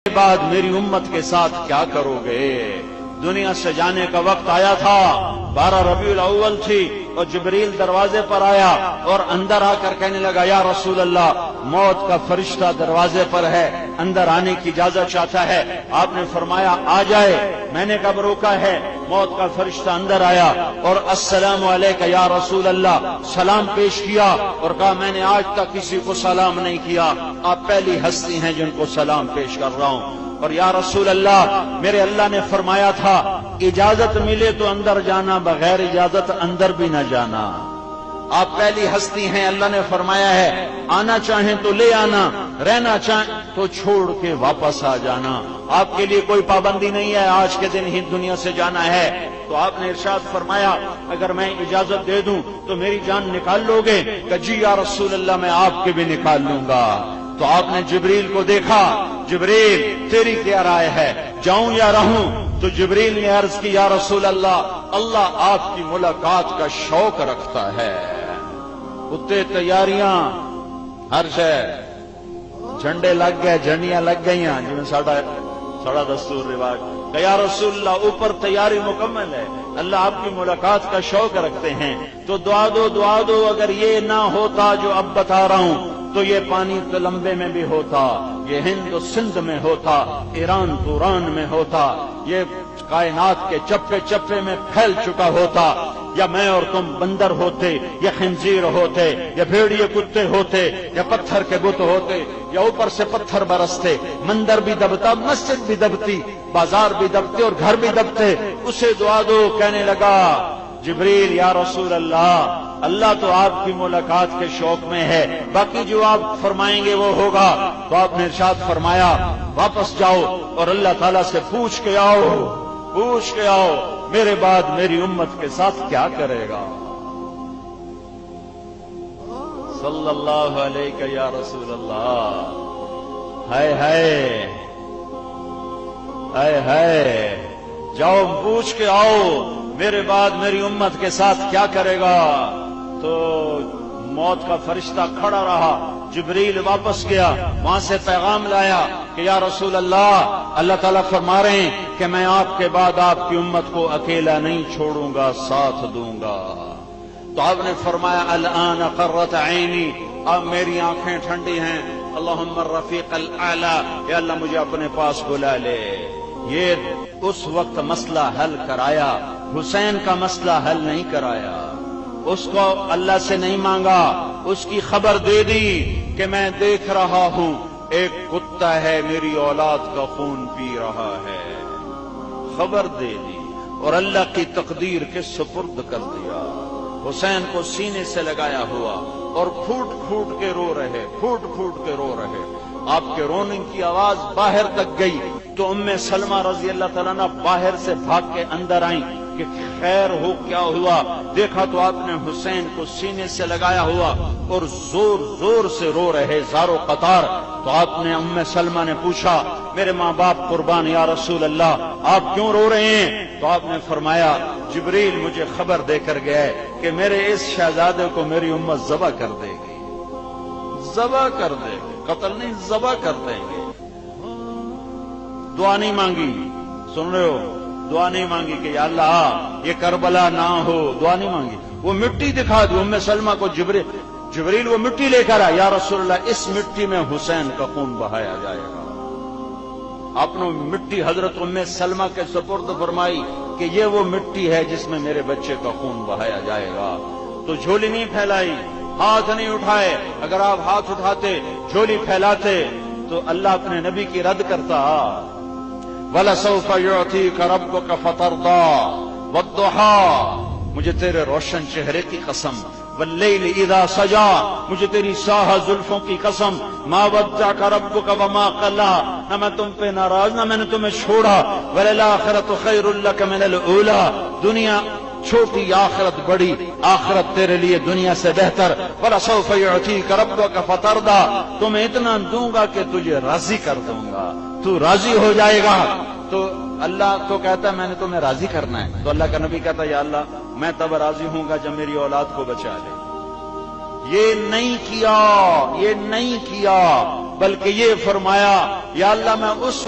کے بعد میری امت کے ساتھ کیا کرو گے؟ دنیا سے جانے کا وقت آیا تھا، 12 ربیع الاول تھی، اور جبریل دروازے پر آیا اور اندر آ کر کہنے لگا یا رسول اللہ، موت کا فرشتہ دروازے پر ہے، اندر آنے کی اجازت چاہتا ہے۔ آپ نے فرمایا آ جائے۔ میں نے کب روکا ہے؟ موت کا فرشتہ اندر آیا اور السلام علیکہ یا رسول اللہ سلام پیش کیا اور کہا میں نے آج تک کسی کو سلام نہیں کیا، آپ پہلی ہستی ہیں جن کو سلام پیش کر رہا ہوں۔ اور یا رسول اللہ، میرے اللہ نے فرمایا تھا اجازت ملے تو اندر جانا، بغیر اجازت اندر بھی نہ جانا۔ آپ پہلی ہستی ہیں، اللہ نے فرمایا ہے آنا چاہیں تو لے آنا، رہنا چاہیں تو چھوڑ کے واپس آ جانا۔ آپ کے لیے کوئی پابندی نہیں ہے آج کے دن ہی دنیا سے جانا ہے۔ تو آپ نے ارشاد فرمایا اگر میں اجازت دے دوں تو میری جان نکال لو گے؟ کہ جی یا رسول اللہ، میں آپ کے بھی نکال لوں گا۔ تو آپ نے جبریل کو دیکھا، جبریل تیری کیا رائے ہے، جاؤں یا رہوں؟ تو جبریل نے عرض کی یا رسول اللہ، اللہ آپ کی ملاقات کا شوق رکھتا ہے۔ اتنے تیاریاں، ہر شے جھنڈے لگ گئے، جھنڈیاں لگ گئی ہیں، جی میں ساڑا دستور رواج کہ یا رسول اللہ اوپر تیاری مکمل ہے، اللہ آپ کی ملاقات کا شوق رکھتے ہیں۔ تو دعا دو دعا دو، اگر یہ نہ ہوتا جو اب بتا رہا ہوں تو یہ پانی تلمبے میں بھی ہوتا، یہ ہند و سندھ میں ہوتا، ایران توران میں ہوتا، یہ کائنات کے چپے چپے میں پھیل چکا ہوتا، یا میں اور تم بندر ہوتے، یا خنزیر ہوتے، یا بھیڑیے کتے ہوتے، یا پتھر کے بت ہوتے، یا اوپر سے پتھر برستے، مندر بھی دبتا، مسجد بھی دبتی، بازار بھی دبتے اور گھر بھی دبتے۔ اسے دعا دو۔ کہنے لگا جبریل یا رسول اللہ، اللہ تو آپ کی ملاقات کے شوق میں ہے، باقی جو آپ فرمائیں گے وہ ہوگا۔ تو آپ نے ارشاد فرمایا واپس جاؤ اور اللہ تعالیٰ سے پوچھ کے آؤ میرے بعد میری امت کے ساتھ کیا کرے گا۔ صلی اللہ علیہ یا رسول اللہ۔ ہائے ہائے ہائے ہائے، جاؤ پوچھ کے آؤ میرے بعد میری امت کے ساتھ کیا کرے گا۔ تو موت کا فرشتہ کھڑا رہا، جبریل واپس گیا، وہاں سے پیغام لایا کہ یا رسول اللہ، اللہ تعالیٰ فرما رہے ہیں کہ میں آپ کے بعد آپ کی امت کو اکیلا نہیں چھوڑوں گا، ساتھ دوں گا۔ تو آپ نے فرمایا الآن قرۃ عینی، اب میری آنکھیں ٹھنڈی ہیں، اللہم الرفیق الاعلی، یا اللہ مجھے اپنے پاس بلا لے۔ یہ اس وقت مسئلہ حل کرایا، حسین کا مسئلہ حل نہیں کرایا، اس کو اللہ سے نہیں مانگا، اس کی خبر دے دی کہ میں دیکھ رہا ہوں ایک کتا ہے میری اولاد کا خون پی رہا ہے، خبر دے دی اور اللہ کی تقدیر کے سپرد کر دیا۔ حسین کو سینے سے لگایا ہوا اور پھوٹ پھوٹ کے رو رہے، آپ کے رونے کی آواز باہر تک گئی تو ام سلمہ رضی اللہ تعالیٰ عنہ باہر سے بھاگ کے اندر آئیں کہ خیر ہو، کیا ہوا؟ دیکھا تو آپ نے حسین کو سینے سے لگایا ہوا اور زور زور سے رو رہے، زارو قطار۔ تو آپ نے ام سلمہ نے پوچھا میرے ماں باپ قربان یا رسول اللہ، آپ کیوں رو رہے ہیں؟ تو آپ نے فرمایا جبریل مجھے خبر دے کر گیا ہے کہ میرے اس شہزادے کو میری امت ذبح کر دے گی، ذبح کر دے گی، قتل نہیں، ذبح کر دیں گے۔ دعا نہیں مانگی، سن رہے ہو؟ دعا نہیں مانگی کہ یا اللہ یہ کربلا نہ ہو، دعا نہیں مانگی، وہ مٹی دکھا دی ام سلمہ کو۔ جبریل وہ مٹی لے کر آیا، یا رسول اللہ اس مٹی میں حسین کا خون بہایا جائے گا۔ آپ نے مٹی حضرت ام سلمہ کے سپرد فرمائی کہ یہ وہ مٹی ہے جس میں میرے بچے کا خون بہایا جائے گا۔ تو جھولی نہیں پھیلائی، ہاتھ نہیں اٹھائے، اگر آپ ہاتھ اٹھاتے، جھولی پھیلاتے تو اللہ اپنے نبی کی رد کرتا۔ وَلَسَوْفَ يُعْتِيكَ رَبُّكَ فَتَرْضَىٰ وَالضُّحَىٰ، مجھے تیرے روشن چہرے کی قسم، وَاللَّيْلِ إِذَا سَجَىٰ، مجھے تیری سیاہ زلفوں کی قسم، مَا وَدَّعَكَ رَبُّكَ وَمَا قَلَىٰ، نہ میں تم پہ ناراض نہ میں نے تمہیں چھوڑا، وَلَلْآخِرَةُ خَيْرٌ لَكَ مِنَ الْأُولَىٰ، دنیا چھوٹی آخرت بڑی، آخرت تیرے لیے دنیا سے بہتر۔ وَلَسَوْفَ يُعْتِيكَ رَبُّكَ فَتَرْضَىٰ، تمہیں اتنا دوں گا کہ تجھے راضی کر دوں گا، تو راضی ہو جائے گا۔ تو اللہ تو کہتا ہے میں نے تمہیں راضی کرنا ہے، تو اللہ کا نبی کہتا ہے یا اللہ میں تب راضی ہوں گا جب میری اولاد کو بچا لے۔ یہ نہیں کیا، بلکہ یہ فرمایا یا اللہ میں اس